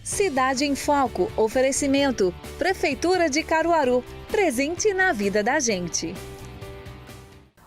Cidade em Foco, oferecimento, Prefeitura de Caruaru, presente na vida da gente.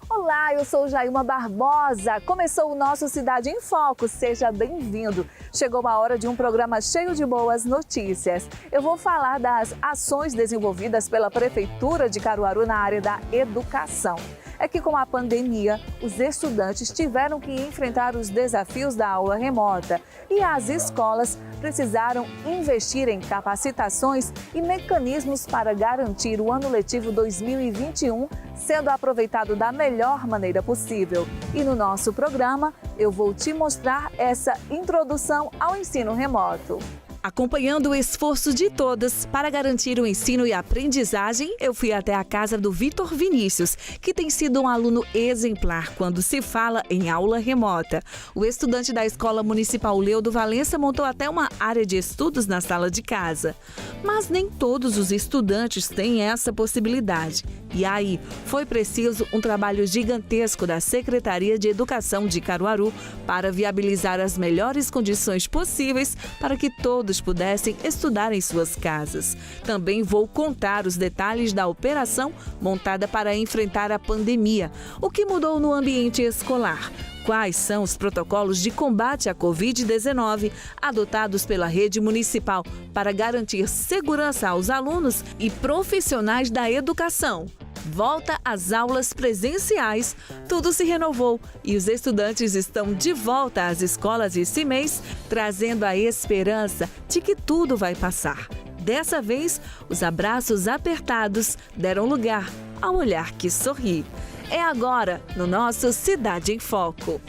Olá, eu sou Jailma Barbosa. Começou o nosso Cidade em Foco, seja bem-vindo. Chegou a hora de um programa cheio de boas notícias. Eu vou falar das ações desenvolvidas pela Prefeitura de Caruaru na área da educação. É que com a pandemia, os estudantes tiveram que enfrentar os desafios da aula remota e as escolas precisaram investir em capacitações e mecanismos para garantir o ano letivo 2021 sendo aproveitado da melhor maneira possível. E no nosso programa, eu vou te mostrar essa introdução ao ensino remoto. Acompanhando o esforço de todas para garantir o ensino e a aprendizagem, eu fui até a casa do Vitor Vinícius, que tem sido um aluno exemplar quando se fala em aula remota. O estudante da Escola Municipal Leudo Valença montou até uma área de estudos na sala de casa. Mas nem todos os estudantes têm essa possibilidade. E aí, foi preciso um trabalho gigantesco da Secretaria de Educação de Caruaru para viabilizar as melhores condições possíveis para que todos pudessem estudar em suas casas. Também vou contar os detalhes da operação montada para enfrentar a pandemia. O que mudou no ambiente escolar? Quais são os protocolos de combate à Covid-19 adotados pela rede municipal para garantir segurança aos alunos e profissionais da educação? Volta às aulas presenciais, tudo se renovou e os estudantes estão de volta às escolas esse mês, trazendo a esperança de que tudo vai passar. Dessa vez, os abraços apertados deram lugar ao olhar que sorri. É agora no nosso Cidade em Foco.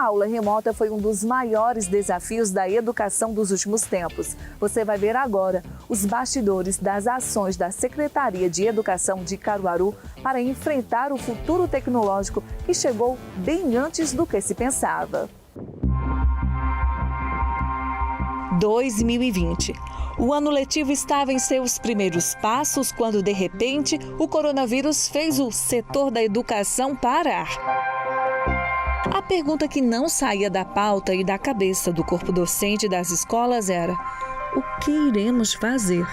A aula remota foi um dos maiores desafios da educação dos últimos tempos. Você vai ver agora os bastidores das ações da Secretaria de Educação de Caruaru para enfrentar o futuro tecnológico que chegou bem antes do que se pensava. 2020. O ano letivo estava em seus primeiros passos quando, de repente, o coronavírus fez o setor da educação parar. A pergunta que não saía da pauta e da cabeça do corpo docente das escolas era: o que iremos fazer?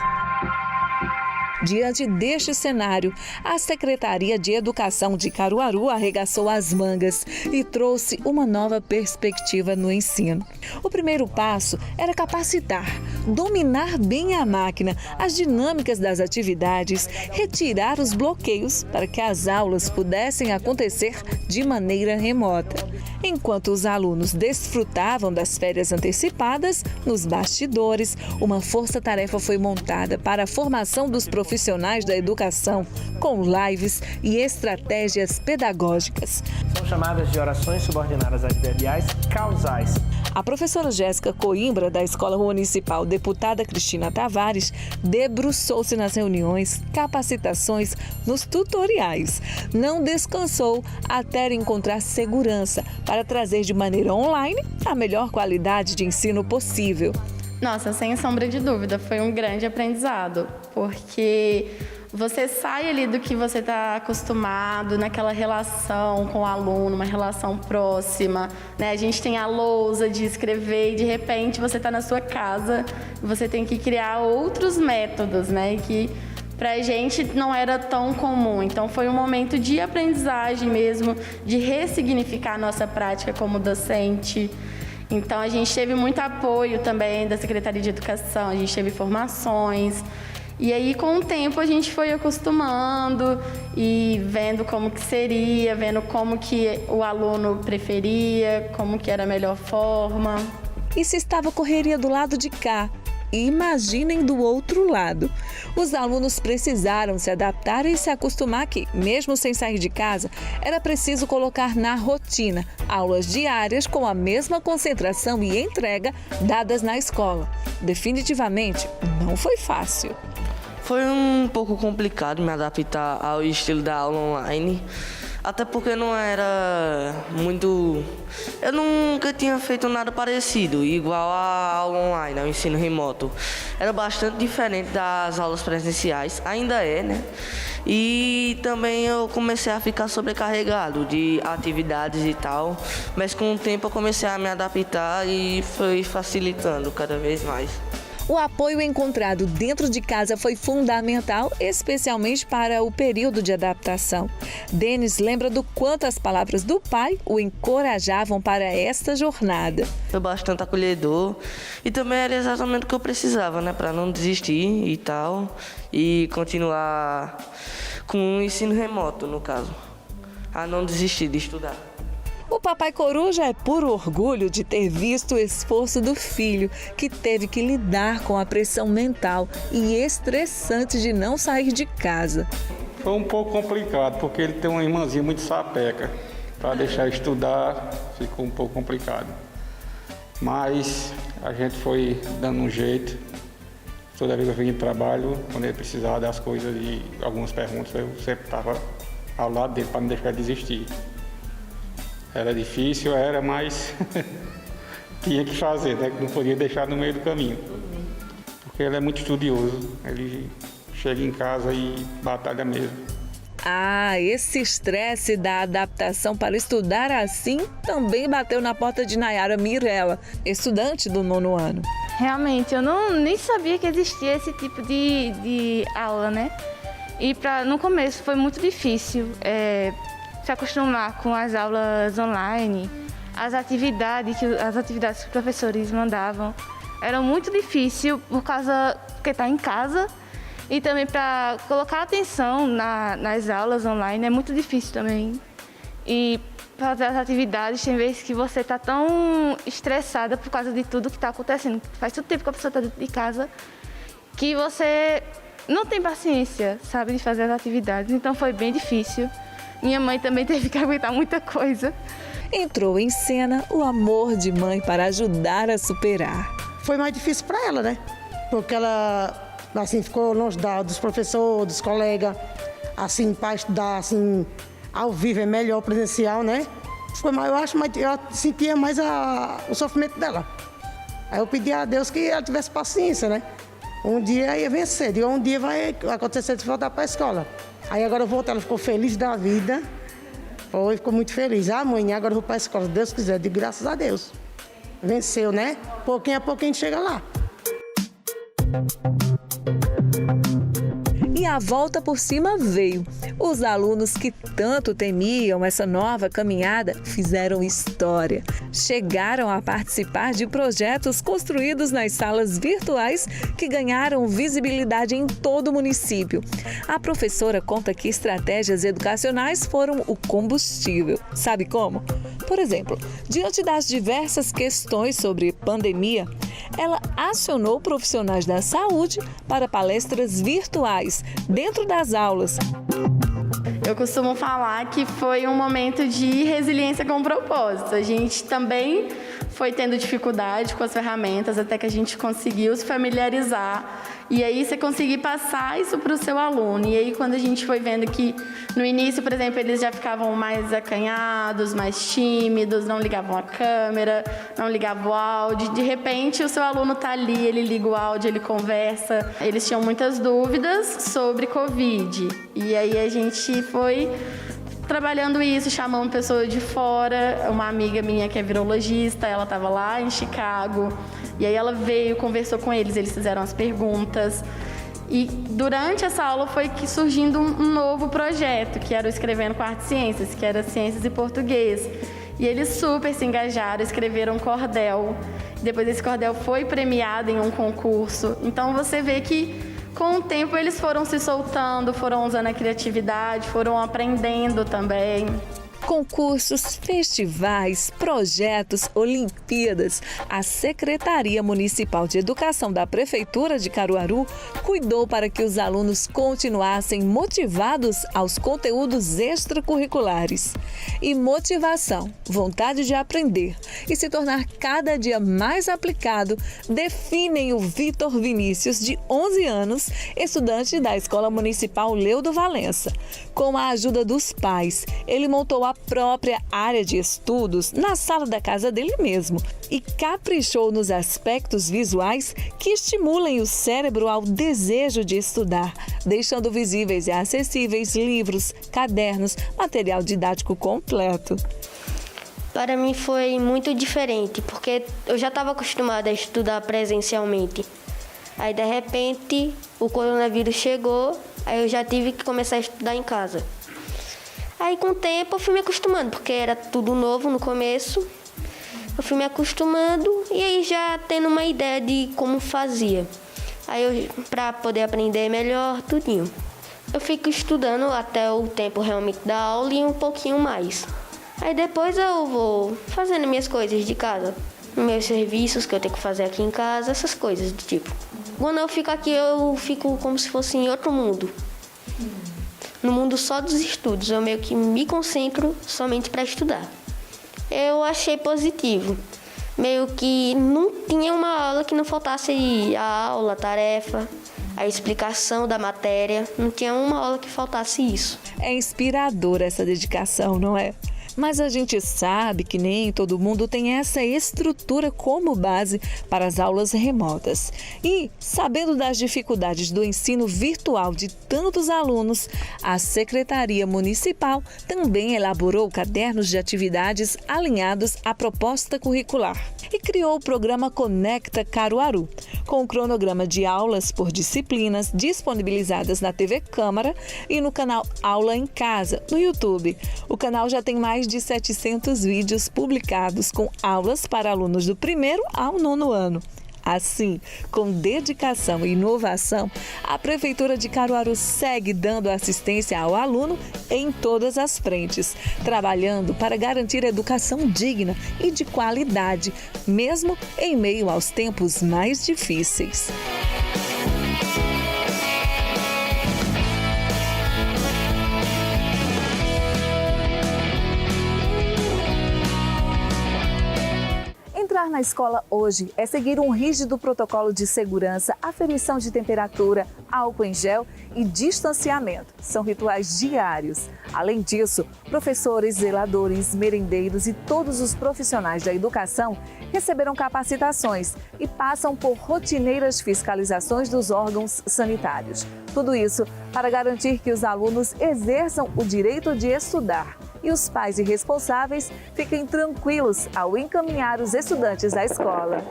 Diante deste cenário, a Secretaria de Educação de Caruaru arregaçou as mangas e trouxe uma nova perspectiva no ensino. O primeiro passo era capacitar, dominar bem a máquina, as dinâmicas das atividades, retirar os bloqueios para que as aulas pudessem acontecer de maneira remota. Enquanto os alunos desfrutavam das férias antecipadas, nos bastidores, uma força-tarefa foi montada para a formação dos profissionais da educação, com lives e estratégias pedagógicas. São chamadas de orações subordinadas adverbiais causais. A professora Jéssica Coimbra, da Escola Municipal Deputada Cristina Tavares, debruçou-se nas reuniões, capacitações, nos tutoriais. Não descansou até encontrar segurança para trazer de maneira online a melhor qualidade de ensino possível. Nossa, sem sombra de dúvida, foi um grande aprendizado, porque você sai ali do que você está acostumado, naquela relação com o aluno, uma relação próxima, né? A gente tem a lousa de escrever e, de repente, você está na sua casa e você tem que criar outros métodos, né? Que para a gente não era tão comum. Então, foi um momento de aprendizagem mesmo, de ressignificar a nossa prática como docente. Então, a gente teve muito apoio também da Secretaria de Educação, a gente teve formações. E aí, com o tempo, a gente foi acostumando e vendo como que seria, vendo como que o aluno preferia, como que era a melhor forma. E se estava correria do lado de cá? Imaginem do outro lado. Os alunos precisaram se adaptar e se acostumar que, mesmo sem sair de casa, era preciso colocar na rotina aulas diárias com a mesma concentração e entrega dadas na escola. Definitivamente, não foi fácil. Foi um pouco complicado me adaptar ao estilo da aula online. Até porque não era muito... Eu nunca tinha feito nada parecido, igual a aula online, ao ensino remoto. Era bastante diferente das aulas presenciais, ainda é, né? E também eu comecei a ficar sobrecarregado de atividades e tal, mas com o tempo eu comecei a me adaptar e foi facilitando cada vez mais. O apoio encontrado dentro de casa foi fundamental, especialmente para o período de adaptação. Denis lembra do quanto as palavras do pai o encorajavam para esta jornada. Foi bastante acolhedor e também era exatamente o que eu precisava, né, para não desistir e tal, e continuar com o ensino remoto, no caso, a não desistir de estudar. O papai Coruja é puro orgulho de ter visto o esforço do filho, que teve que lidar com a pressão mental e estressante de não sair de casa. Foi um pouco complicado, porque ele tem uma irmãzinha muito sapeca. Para deixar estudar, ficou um pouco complicado. Mas a gente foi dando um jeito. Toda vez que eu vinha de trabalho, quando ele precisava das coisas e algumas perguntas, eu sempre estava ao lado dele para não deixar ele desistir. Era difícil, mas tinha que fazer, né? Não podia deixar no meio do caminho. Porque ele é muito estudioso, ele chega em casa e batalha mesmo. Esse estresse da adaptação para estudar assim também bateu na porta de Nayara Mirella, estudante do 9º ano. Realmente, eu nem sabia que existia esse tipo de aula, né? E no começo foi muito difícil se acostumar com as aulas online, as atividades que os professores mandavam. Era muito difícil porque está em casa e também para colocar atenção nas aulas online é muito difícil também. E fazer as atividades, tem vezes que você está tão estressada por causa de tudo que está acontecendo. Faz tanto tempo que a pessoa está dentro de casa que você não tem paciência, sabe, de fazer as atividades. Então foi bem difícil. Minha mãe também teve que aguentar muita coisa. Entrou em cena o amor de mãe para ajudar a superar. Foi mais difícil para ela, né? Porque ela assim, ficou longe dos professores, dos colegas, assim, para estudar assim, ao vivo é melhor, presencial, né? Foi mais, eu acho, mas eu sentia mais o sofrimento dela. Aí eu pedi a Deus que ela tivesse paciência, né? Um dia ia vencer, um dia vai acontecer de voltar para a escola. Aí agora eu voltei, ela ficou feliz da vida. Ficou muito feliz. Amanhã agora eu vou para a escola, se Deus quiser, de graças a Deus. Venceu, né? Pouquinho a pouquinho a gente chega lá. E a volta por cima veio. Os alunos que tanto temiam essa nova caminhada fizeram história. Chegaram a participar de projetos construídos nas salas virtuais que ganharam visibilidade em todo o município. A professora conta que estratégias educacionais foram o combustível. Sabe como? Por exemplo, diante das diversas questões sobre pandemia, ela acionou profissionais da saúde para palestras virtuais dentro das aulas. Eu costumo falar que foi um momento de resiliência com propósito. A gente também foi tendo dificuldade com as ferramentas até que a gente conseguiu se familiarizar. E aí você conseguir passar isso para o seu aluno. E aí quando a gente foi vendo que no início, por exemplo, eles já ficavam mais acanhados, mais tímidos, não ligavam a câmera, não ligavam o áudio. De repente o seu aluno está ali, ele liga o áudio, ele conversa. Eles tinham muitas dúvidas sobre Covid. E aí a gente foi trabalhando isso, chamando pessoas de fora. Uma amiga minha que é virologista, ela estava lá em Chicago. E aí ela veio, conversou com eles fizeram as perguntas. E durante essa aula foi que surgindo um novo projeto, que era o Escrevendo com Arte e Ciências, que era Ciências e Português. E eles super se engajaram, escreveram um cordel. Depois esse cordel foi premiado em um concurso. Então você vê que com o tempo eles foram se soltando, foram usando a criatividade, foram aprendendo também. Concursos, festivais, projetos, Olimpíadas. A Secretaria Municipal de Educação da Prefeitura de Caruaru cuidou para que os alunos continuassem motivados aos conteúdos extracurriculares. E motivação, vontade de aprender e se tornar cada dia mais aplicado definem o Vitor Vinícius, de 11 anos, estudante da Escola Municipal Leudo Valença. Com a ajuda dos pais, ele montou a própria área de estudos na sala da casa dele mesmo e caprichou nos aspectos visuais que estimulem o cérebro ao desejo de estudar, deixando visíveis e acessíveis livros, cadernos, material didático completo. Para mim foi muito diferente, porque eu já estava acostumada a estudar presencialmente. Aí, de repente, o coronavírus chegou, aí eu já tive que começar a estudar em casa. Aí, com o tempo, eu fui me acostumando, porque era tudo novo no começo. Eu fui me acostumando e aí já tendo uma ideia de como fazia. Aí, para poder aprender melhor, tudinho. Eu fico estudando até o tempo realmente da aula e um pouquinho mais. Aí, depois eu vou fazendo minhas coisas de casa. Meus serviços que eu tenho que fazer aqui em casa, essas coisas do tipo. Quando eu fico aqui, eu fico como se fosse em outro mundo. No mundo só dos estudos, eu meio que me concentro somente para estudar. Eu achei positivo. Meio que não tinha uma aula que não faltasse a aula, a tarefa, a explicação da matéria. Não tinha uma aula que faltasse isso. É inspiradora essa dedicação, não é? Mas a gente sabe que nem todo mundo tem essa estrutura como base para as aulas remotas. E, sabendo das dificuldades do ensino virtual de tantos alunos, a Secretaria Municipal também elaborou cadernos de atividades alinhados à proposta curricular e criou o programa Conecta Caruaru, com o cronograma de aulas por disciplinas disponibilizadas na TV Câmara e no canal Aula em Casa, no YouTube. O canal já tem mais de 700 vídeos publicados com aulas para alunos do 1º ao 9º ano. Assim, com dedicação e inovação, a Prefeitura de Caruaru segue dando assistência ao aluno em todas as frentes, trabalhando para garantir educação digna e de qualidade, mesmo em meio aos tempos mais difíceis. Entrar na escola hoje é seguir um rígido protocolo de segurança, aferição de temperatura, álcool em gel e distanciamento. São rituais diários. Além disso, professores, zeladores, merendeiros e todos os profissionais da educação receberam capacitações e passam por rotineiras fiscalizações dos órgãos sanitários. Tudo isso para garantir que os alunos exerçam o direito de estudar e os pais e responsáveis fiquem tranquilos ao encaminhar os estudantes à escola.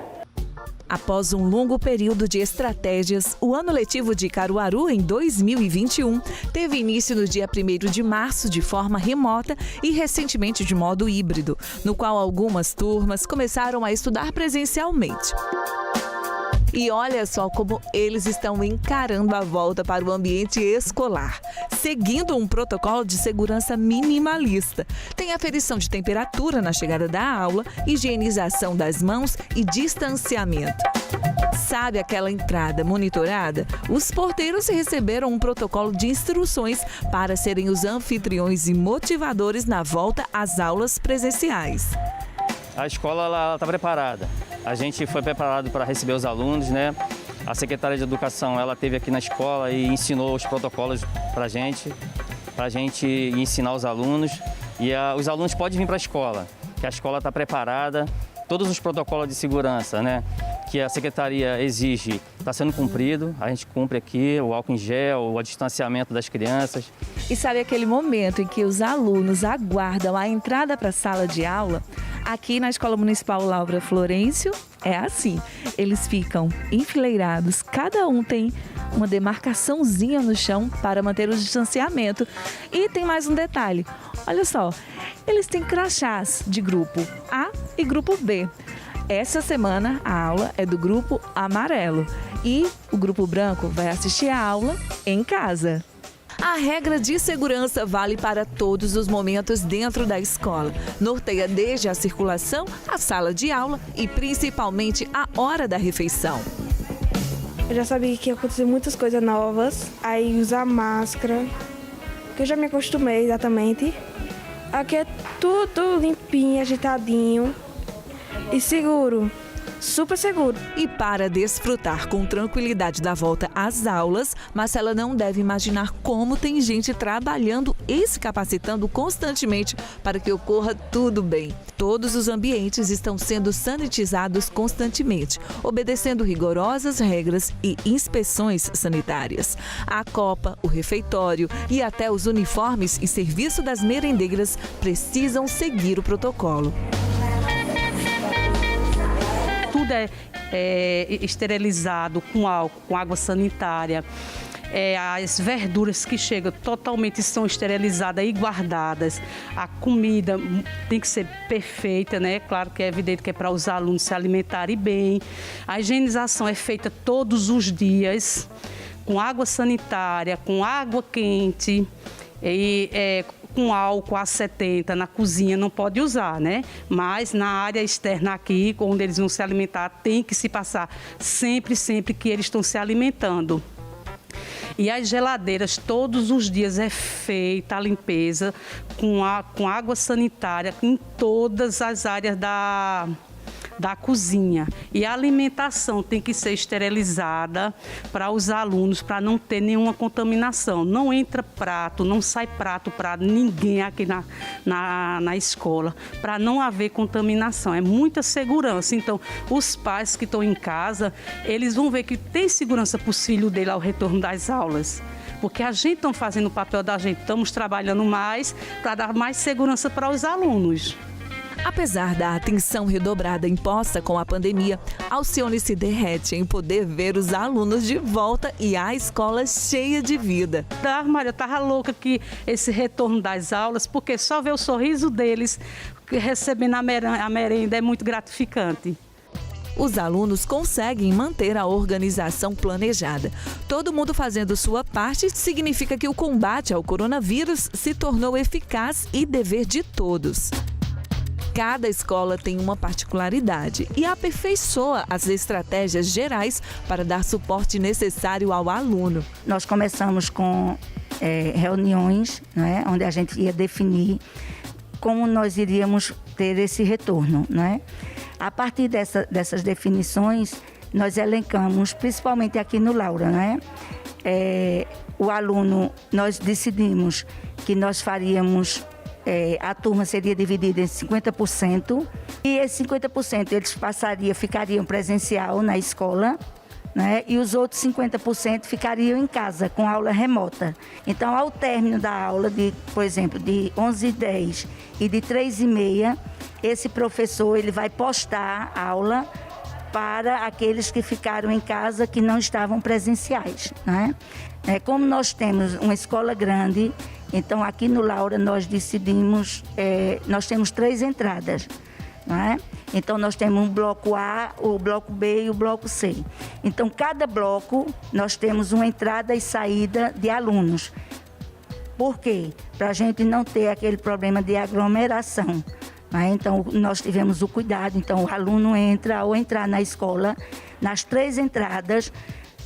Após um longo período de estratégias, o ano letivo de Caruaru em 2021 teve início no dia 1º de março de forma remota e recentemente de modo híbrido, no qual algumas turmas começaram a estudar presencialmente. E olha só como eles estão encarando a volta para o ambiente escolar, seguindo um protocolo de segurança minimalista. Tem aferição de temperatura na chegada da aula, higienização das mãos e distanciamento. Sabe aquela entrada monitorada? Os porteiros receberam um protocolo de instruções para serem os anfitriões e motivadores na volta às aulas presenciais. A escola está preparada. A gente foi preparado para receber os alunos, né? A secretária de Educação, ela esteve aqui na escola e ensinou os protocolos para a gente ensinar os alunos. E os alunos podem vir para a escola, que a escola está preparada. Todos os protocolos de segurança, né, que a secretaria exige, está sendo cumprido. A gente cumpre aqui o álcool em gel, o distanciamento das crianças. E sabe aquele momento em que os alunos aguardam a entrada para a sala de aula? Aqui na Escola Municipal Laura Florencio é assim, eles ficam enfileirados, cada um tem uma demarcaçãozinha no chão para manter o distanciamento. E tem mais um detalhe, olha só, eles têm crachás de grupo A e grupo B. Essa semana a aula é do grupo amarelo e o grupo branco vai assistir a aula em casa. A regra de segurança vale para todos os momentos dentro da escola. Norteia desde a circulação, a sala de aula e principalmente a hora da refeição. Eu já sabia que ia acontecer muitas coisas novas, aí usar máscara, que eu já me acostumei exatamente. Aqui é tudo limpinho, ajeitadinho e seguro. Super seguro. E para desfrutar com tranquilidade da volta às aulas, Marcela não deve imaginar como tem gente trabalhando e se capacitando constantemente para que ocorra tudo bem. Todos os ambientes estão sendo sanitizados constantemente, obedecendo rigorosas regras e inspeções sanitárias. A copa, o refeitório e até os uniformes e serviço das merendeiras precisam seguir o protocolo. Tudo é esterilizado com álcool, com água sanitária. As verduras que chegam totalmente são esterilizadas e guardadas. A comida tem que ser perfeita, né? Claro que é evidente que é para os alunos se alimentarem bem. A higienização é feita todos os dias, com água sanitária, com água quente e com álcool A70 na cozinha não pode usar, né? Mas na área externa aqui, onde eles vão se alimentar, tem que se passar sempre que eles estão se alimentando. E as geladeiras, todos os dias é feita a limpeza com água sanitária em todas as áreas da cozinha. E a alimentação tem que ser esterilizada para os alunos, para não ter nenhuma contaminação. Não entra prato, não sai prato para ninguém aqui na escola, para não haver contaminação. É muita segurança. Então, os pais que estão em casa, eles vão ver que tem segurança para os filhos dele ao retorno das aulas. Porque a gente está fazendo o papel da gente, estamos trabalhando mais para dar mais segurança para os alunos. Apesar da atenção redobrada imposta com a pandemia, Alcione se derrete em poder ver os alunos de volta e a escola cheia de vida. Maria, eu estava louca que esse retorno das aulas, porque só ver o sorriso deles recebendo a merenda é muito gratificante. Os alunos conseguem manter a organização planejada. Todo mundo fazendo sua parte significa que o combate ao coronavírus se tornou eficaz e dever de todos. Cada escola tem uma particularidade e aperfeiçoa as estratégias gerais para dar suporte necessário ao aluno. Nós começamos com reuniões, né, onde a gente ia definir como nós iríamos ter esse retorno, né? A partir dessas definições, nós elencamos, principalmente aqui no Laura, né? O aluno, nós decidimos que nós faríamos... a turma seria dividida em 50% e esses 50% eles ficariam presencial na escola, né? E os outros 50% ficariam em casa com aula remota. Então, ao término da aula, por exemplo, de 11h10 e de 3h30, esse professor ele vai postar a aula para aqueles que ficaram em casa que não estavam presenciais, né? Como nós temos uma escola grande, então aqui no Laura nós decidimos, nós temos 3 entradas, não é? Então nós temos um bloco A, o bloco B e o bloco C. Então cada bloco nós temos uma entrada e saída de alunos. Por quê? Para a gente não ter aquele problema de aglomeração. Então, nós tivemos o cuidado, então o aluno ao entrar na escola, nas 3 entradas,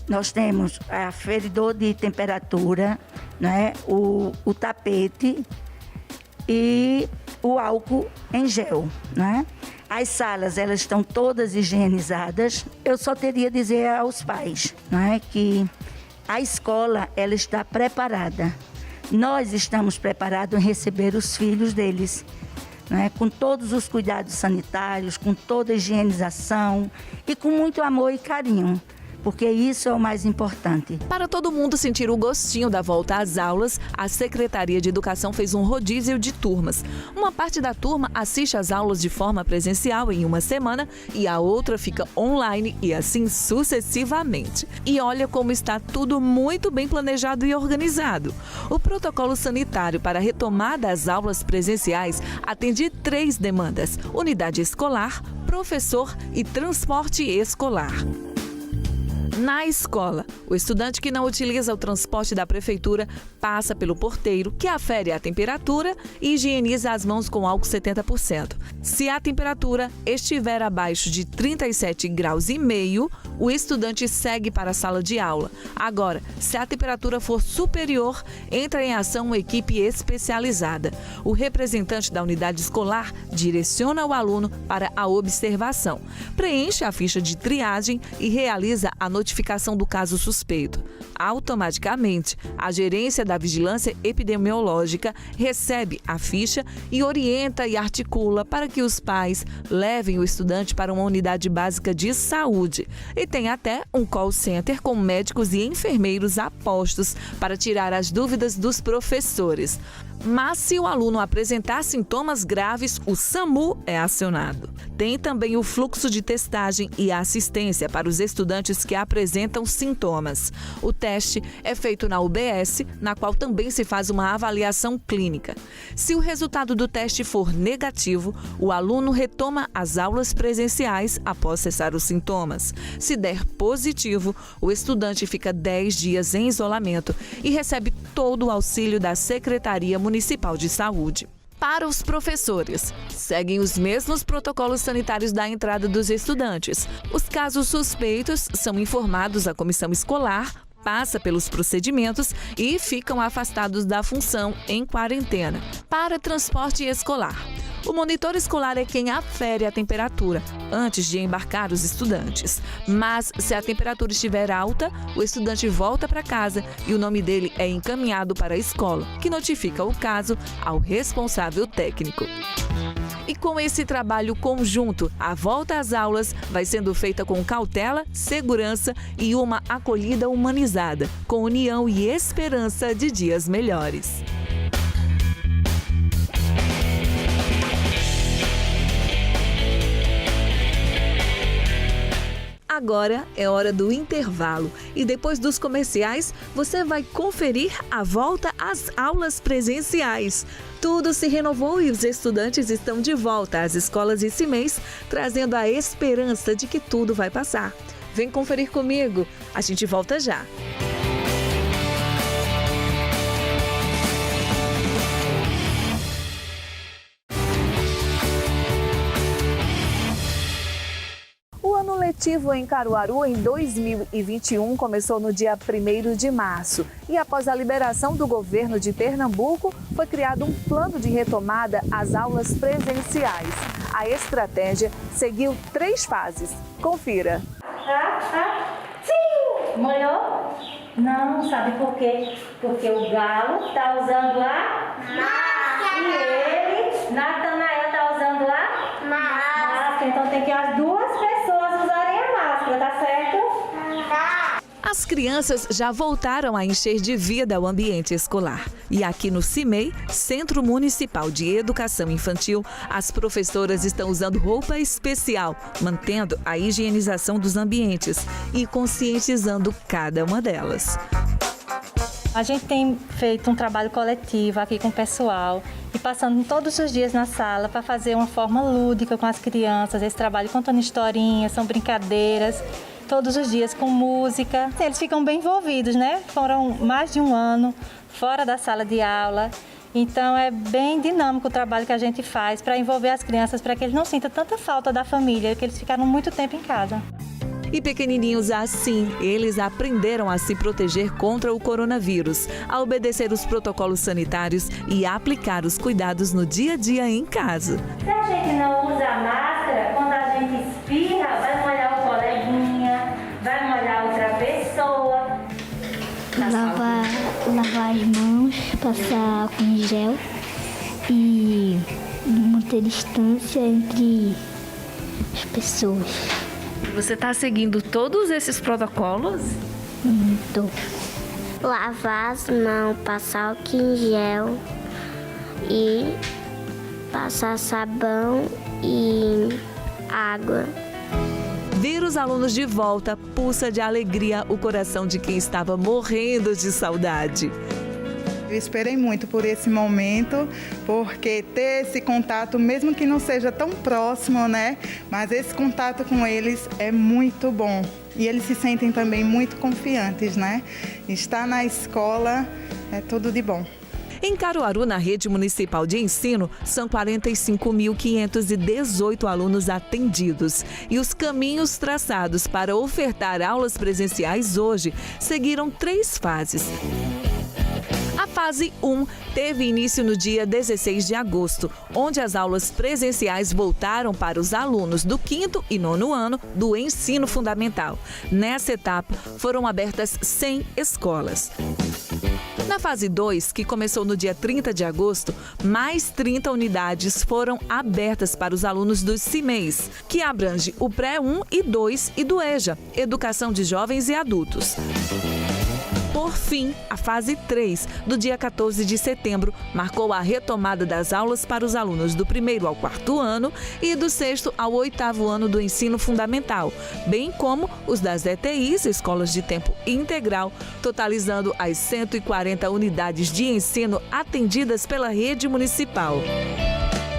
nós temos o aferidor de temperatura, né, o tapete e o álcool em gel, né? As salas, elas estão todas higienizadas. Eu só teria a dizer aos pais, né, que a escola, ela está preparada. Nós estamos preparados em receber os filhos deles, né, com todos os cuidados sanitários, com toda a higienização e com muito amor e carinho, porque isso é o mais importante. Para todo mundo sentir o gostinho da volta às aulas, a Secretaria de Educação fez um rodízio de turmas. Uma parte da turma assiste às aulas de forma presencial em uma semana e a outra fica online e assim sucessivamente. E olha como está tudo muito bem planejado e organizado. O protocolo sanitário para a retomada das aulas presenciais atende 3 demandas: unidade escolar, professor e transporte escolar. Na escola, o estudante que não utiliza o transporte da prefeitura passa pelo porteiro, que afere a temperatura e higieniza as mãos com álcool 70%. Se a temperatura estiver abaixo de 37,5 graus, o estudante segue para a sala de aula. Agora, se a temperatura for superior, entra em ação uma equipe especializada. O representante da unidade escolar direciona o aluno para a observação, preenche a ficha de triagem e realiza a notificação do caso suspeito. Automaticamente, a gerência da vigilância epidemiológica recebe a ficha e orienta e articula para que os pais levem o estudante para uma unidade básica de saúde. E tem até um call center com médicos e enfermeiros a postos para tirar as dúvidas dos professores. Mas se o aluno apresentar sintomas graves, o SAMU é acionado. Tem também o fluxo de testagem e assistência para os estudantes que apresentam sintomas. O teste é feito na UBS, na qual também se faz uma avaliação clínica. Se o resultado do teste for negativo, o aluno retoma as aulas presenciais após cessar os sintomas. Se der positivo, o estudante fica 10 dias em isolamento e recebe todo o auxílio da Secretaria Municipal de Saúde. Para os professores, seguem os mesmos protocolos sanitários da entrada dos estudantes. Os casos suspeitos são informados à comissão escolar, passa pelos procedimentos e ficam afastados da função em quarentena. Para transporte escolar, o monitor escolar é quem afere a temperatura antes de embarcar os estudantes. Mas, se a temperatura estiver alta, o estudante volta para casa e o nome dele é encaminhado para a escola, que notifica o caso ao responsável técnico. E com esse trabalho conjunto, a volta às aulas vai sendo feita com cautela, segurança e uma acolhida humanizada, com união e esperança de dias melhores. Agora é hora do intervalo e depois dos comerciais você vai conferir a volta às aulas presenciais. Tudo se renovou e os estudantes estão de volta às escolas esse mês, trazendo a esperança de que tudo vai passar. Vem conferir comigo, a gente volta já. O ano letivo em Caruaru em 2021 começou no dia 1º de março e após a liberação do governo de Pernambuco, foi criado um plano de retomada às aulas presenciais. A estratégia seguiu 3 fases. Confira. Sim! Molhou? Não, sabe por quê? Porque o Galo está usando a máscara. E ele, Natanael, está usando a máscara. Então tem que as duas pessoas usarem a máscara, tá certo? As crianças já voltaram a encher de vida o ambiente escolar. E aqui no CIMEI, Centro Municipal de Educação Infantil, as professoras estão usando roupa especial, mantendo a higienização dos ambientes e conscientizando cada uma delas. A gente tem feito um trabalho coletivo aqui com o pessoal e passando todos os dias na sala para fazer uma forma lúdica com as crianças. Esse trabalho contando historinhas, são brincadeiras, todos os dias com música. Eles ficam bem envolvidos, né? Foram mais de um ano fora da sala de aula. Então é bem dinâmico o trabalho que a gente faz para envolver as crianças, para que eles não sintam tanta falta da família, porque eles ficaram muito tempo em casa. E pequenininhos assim, eles aprenderam a se proteger contra o coronavírus, a obedecer os protocolos sanitários e a aplicar os cuidados no dia a dia em casa. Se a gente não usa máscara, quando a gente espirra, vai molhar o coleguinha, vai molhar outra pessoa. Lavar as mãos, passar álcool em gel e manter distância entre as pessoas. Você está seguindo todos esses protocolos? Tô. Lavar as mãos, passar álcool em gel e passar sabão e água. Ver os alunos de volta pulsa de alegria o coração de quem estava morrendo de saudade. Eu esperei muito por esse momento, porque ter esse contato, mesmo que não seja tão próximo, né? Mas esse contato com eles é muito bom. E eles se sentem também muito confiantes, né? Estar na escola é tudo de bom. Em Caruaru, na rede municipal de ensino, são 45.518 alunos atendidos. E os caminhos traçados para ofertar aulas presenciais hoje seguiram 3 fases. A fase 1 teve início no dia 16 de agosto, onde as aulas presenciais voltaram para os alunos do 5º e 9º ano do ensino fundamental. Nessa etapa, foram abertas 100 escolas. Na fase 2, que começou no dia 30 de agosto, mais 30 unidades foram abertas para os alunos dos CIMEIs, que abrange o Pré-1 e 2 e do EJA, Educação de Jovens e Adultos. Por fim, a fase 3, do dia 14 de setembro, marcou a retomada das aulas para os alunos do 1º ao 4º ano e do 6º ao 8º ano do ensino fundamental, bem como os das ETIs, Escolas de Tempo Integral, totalizando as 140 unidades de ensino atendidas pela rede municipal.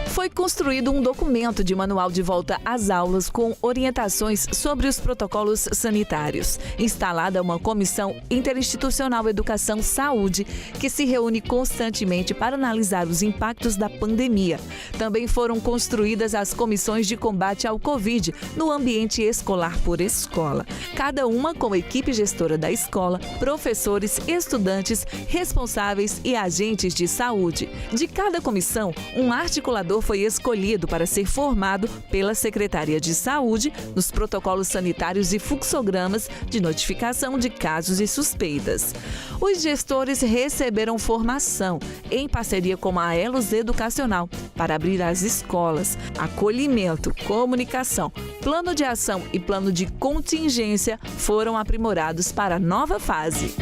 Foi construído um documento de manual de volta às aulas com orientações sobre os protocolos sanitários. Instalada uma comissão interinstitucional Educação-Saúde, que se reúne constantemente para analisar os impactos da pandemia. Também foram construídas as comissões de combate ao Covid no ambiente escolar por escola, cada uma com a equipe gestora da escola, professores, estudantes, responsáveis e agentes de saúde. De cada comissão, um articulador foi escolhido para ser formado pela Secretaria de Saúde nos protocolos sanitários e fluxogramas de notificação de casos e suspeitas. Os gestores receberam formação em parceria com a Elos Educacional para abrir as escolas. Acolhimento, comunicação, plano de ação e plano de contingência foram aprimorados para a nova fase.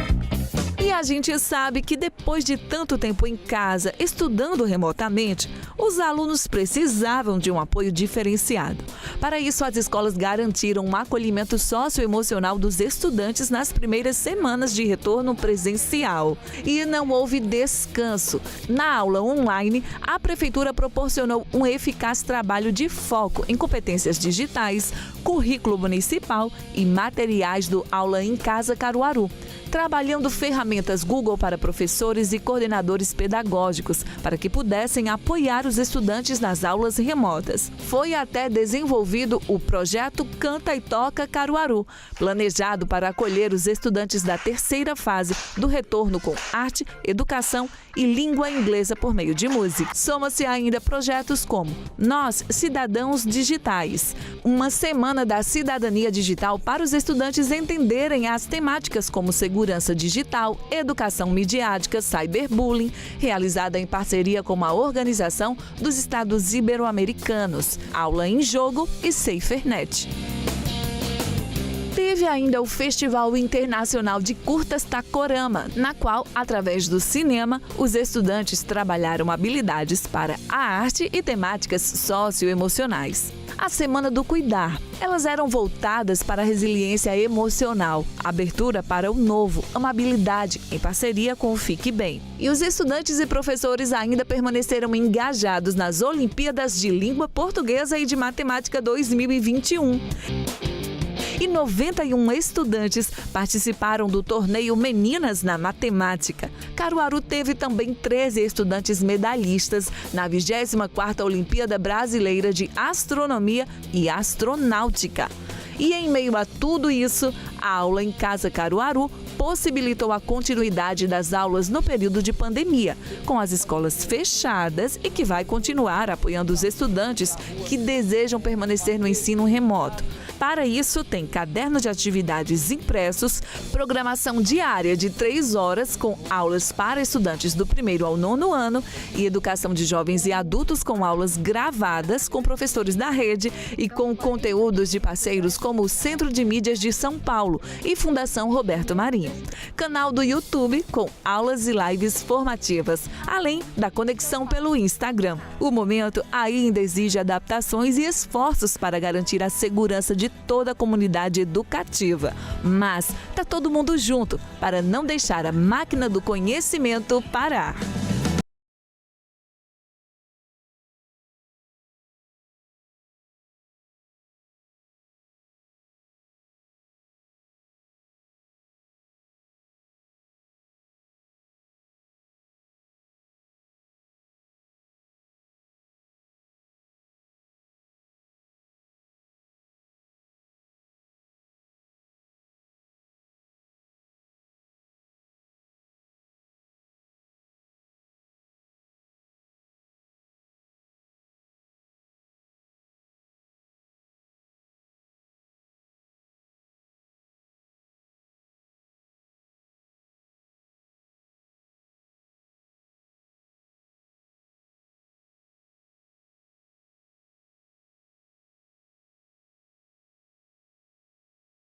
E a gente sabe que depois de tanto tempo em casa, estudando remotamente, os alunos precisavam de um apoio diferenciado. Para isso, as escolas garantiram um acolhimento socioemocional dos estudantes nas primeiras semanas de retorno presencial. E não houve descanso. Na aula online, a Prefeitura proporcionou um eficaz trabalho de foco em competências digitais, currículo municipal e materiais do Aula em Casa Caruaru, trabalhando ferramentas Google para professores e coordenadores pedagógicos para que pudessem apoiar os estudantes nas aulas remotas. Foi até desenvolvido o projeto Canta e Toca Caruaru, planejado para acolher os estudantes da 3ª fase do retorno com arte, educação e língua inglesa por meio de música. Soma-se ainda projetos como Nós, Cidadãos Digitais, uma semana da cidadania digital para os estudantes entenderem as temáticas como segurança digital, educação midiática, cyberbullying, realizada em parceria com a Organização dos Estados Ibero-Americanos, Aula em Jogo e SaferNet. Teve ainda o Festival Internacional de Curtas Tacorama, na qual, através do cinema, os estudantes trabalharam habilidades para a arte e temáticas socioemocionais. A Semana do Cuidar. Elas eram voltadas para a resiliência emocional, abertura para o novo, amabilidade, em parceria com o Fique Bem. E os estudantes e professores ainda permaneceram engajados nas Olimpíadas de Língua Portuguesa e de Matemática 2021. E 91 estudantes participaram do torneio Meninas na Matemática. Caruaru teve também 13 estudantes medalhistas na 24ª Olimpíada Brasileira de Astronomia e Astronáutica. E em meio a tudo isso, a Aula em Casa Caruaru possibilitou a continuidade das aulas no período de pandemia, com as escolas fechadas e que vai continuar apoiando os estudantes que desejam permanecer no ensino remoto. Para isso, tem caderno de atividades impressos, programação diária de 3 horas com aulas para estudantes do 1º ao 9º ano e educação de jovens e adultos com aulas gravadas com professores da rede e com conteúdos de parceiros como o Centro de Mídias de São Paulo e Fundação Roberto Marinho. Canal do YouTube com aulas e lives formativas, além da conexão pelo Instagram. O momento ainda exige adaptações e esforços para garantir a segurança de toda a comunidade educativa. Mas está todo mundo junto para não deixar a máquina do conhecimento parar.